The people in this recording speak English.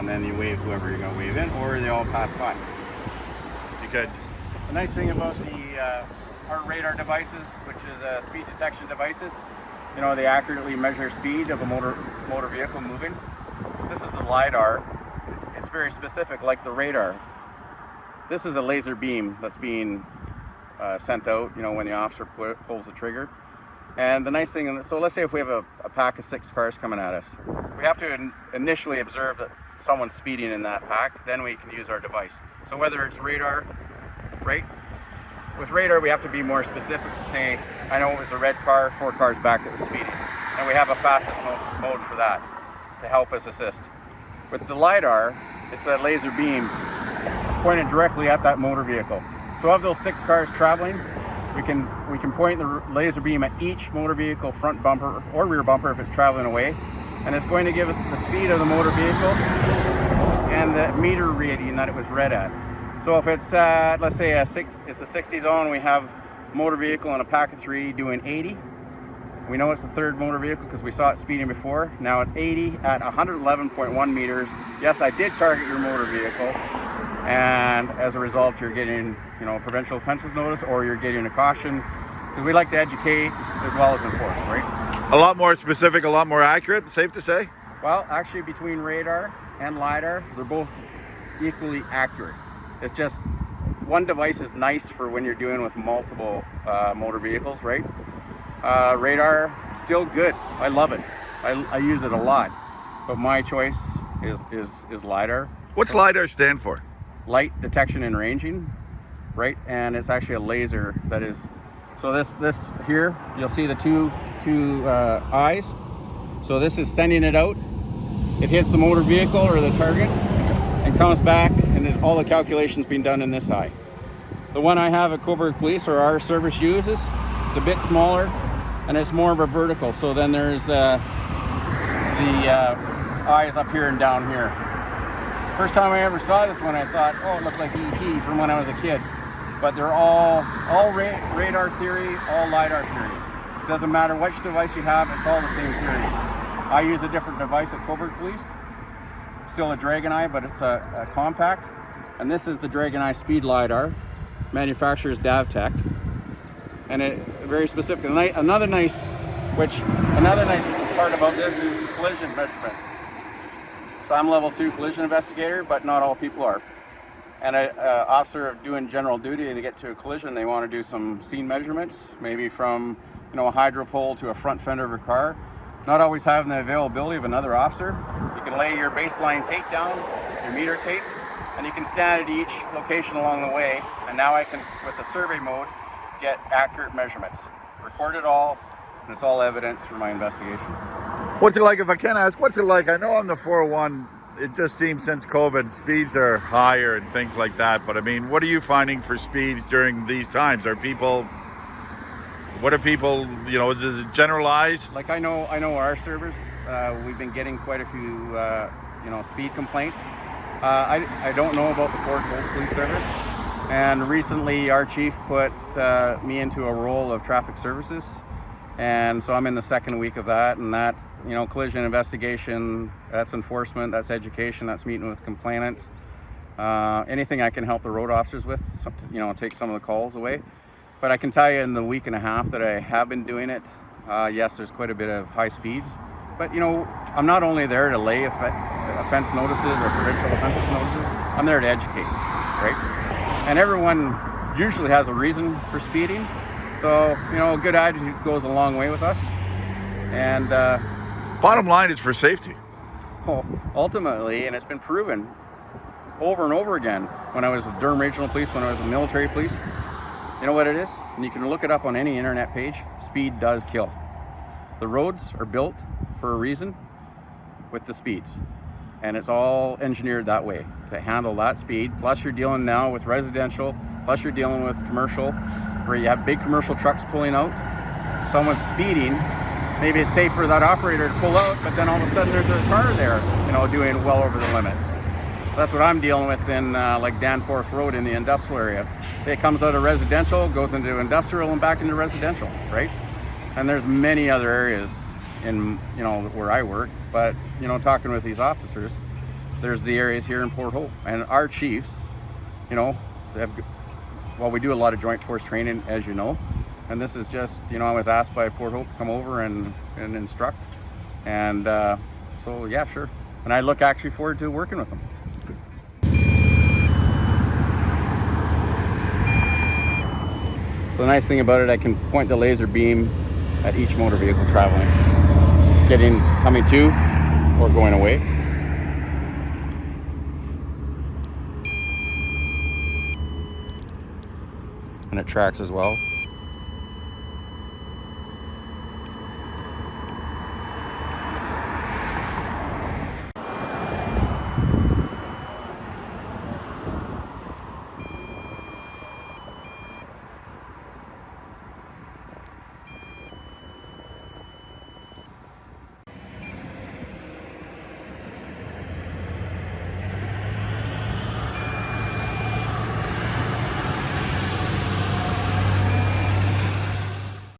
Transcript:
and then you wave whoever you're going to wave in, or they all pass by. You could. The nice thing about our radar devices, which is speed detection devices, they accurately measure speed of a motor vehicle moving. This is the LiDAR. It's very specific, like the radar. This is a laser beam that's being sent out, when the officer pulls the trigger. And the nice thing, so let's say if we have a pack of 6 cars coming at us, we have to initially observe that someone's speeding in that pack, then we can use our device. So whether it's radar, right? With radar, we have to be more specific to say, I know it was a red car 4 cars back that was speeding. And we have a fastest mode for that to help us assist. With the LiDAR, it's a laser beam pointed directly at that motor vehicle. So of those 6 cars traveling, we can point the laser beam at each motor vehicle front bumper or rear bumper if it's traveling away, and it's going to give us the speed of the motor vehicle and the meter reading that it was read at. So if it's let's say it's a 60 zone, we have a motor vehicle in a pack of 3 doing 80. We know it's the 3rd motor vehicle because we saw it speeding before. Now it's 80 at 111.1 meters. Yes, I did target your motor vehicle, and as a result you're getting provincial offenses notice, or you're getting a caution, because we like to educate as well as enforce, right? A lot more specific, a lot more accurate, safe to say? Well, actually between radar and LiDAR, they're both equally accurate. It's just one device is nice for when you're doing with multiple motor vehicles, right? Radar, still good. I love it. I use it a lot, but my choice is LiDAR. What's LiDAR stand for? Light detection and ranging, right? And it's actually a laser that is, so this here, you'll see the two eyes. So this is sending it out. It hits the motor vehicle or the target and comes back, and there's all the calculations being done in this eye. The one I have at Cobourg Police, or our service uses, it's a bit smaller and it's more of a vertical. So then there's the eyes up here and down here. First time I ever saw this one, I thought, oh, it looked like E.T. from when I was a kid. But they're all radar theory, all LiDAR theory. It doesn't matter which device you have, it's all the same theory. I use a different device at Cobourg Police. Still a DragonEye, but it's a compact. And this is the DragonEye Speed LiDAR. Manufacturer's Davtech. And it very specific. Another nice part about this is collision measurement. So I'm level 2 collision investigator, but not all people are. And an officer doing general duty, they get to a collision, they want to do some scene measurements, maybe from a hydro pole to a front fender of a car. Not always having the availability of another officer. You can lay your baseline tape down, your meter tape, and you can stand at each location along the way. And now I can, with the survey mode, get accurate measurements. Record it all, and it's all evidence for my investigation. What's it like, if I can ask, what's it like? I know on the 401, it just seems since COVID, speeds are higher and things like that. But I mean, what are you finding for speeds during these times? Is it generalized? Like I know our service, we've been getting quite a few, speed complaints. I don't know about the Port Hope Police Service. And recently our chief put me into a role of traffic services. And so I'm in the 2nd week of that, and that, collision investigation, that's enforcement, that's education, that's meeting with complainants. Anything I can help the road officers with, take some of the calls away. But I can tell you in the week and a half that I have been doing it, yes, there's quite a bit of high speeds. But, I'm not only there to lay offense notices or provincial offenses notices, I'm there to educate, right? And everyone usually has a reason for speeding. So, a good attitude goes a long way with us. And bottom line is for safety. Ultimately, and it's been proven over and over again, when I was with Durham Regional Police, when I was with military police, you know what it is? And you can look it up on any internet page. Speed does kill. The roads are built for a reason with the speeds. And it's all engineered that way to handle that speed. Plus you're dealing now with residential, plus you're dealing with commercial, where you have big commercial trucks pulling out. Someone's speeding. Maybe it's safe for that operator to pull out, but then all of a sudden there's a car there, doing well over the limit. That's what I'm dealing with in like Danforth Road in the industrial area. It comes out of residential, goes into industrial and back into residential, right? And there's many other areas in, where I work, but, talking with these officers, there's the areas here in Port Hope, and our chiefs, you know, we do a lot of joint force training, as you know, and this is just, you know, I was asked by Port Hope to come over and instruct, and so yeah, sure, and I look actually forward to working with them. So the nice thing about it, I can point the laser beam at each motor vehicle traveling, coming to or going away. And it tracks as well.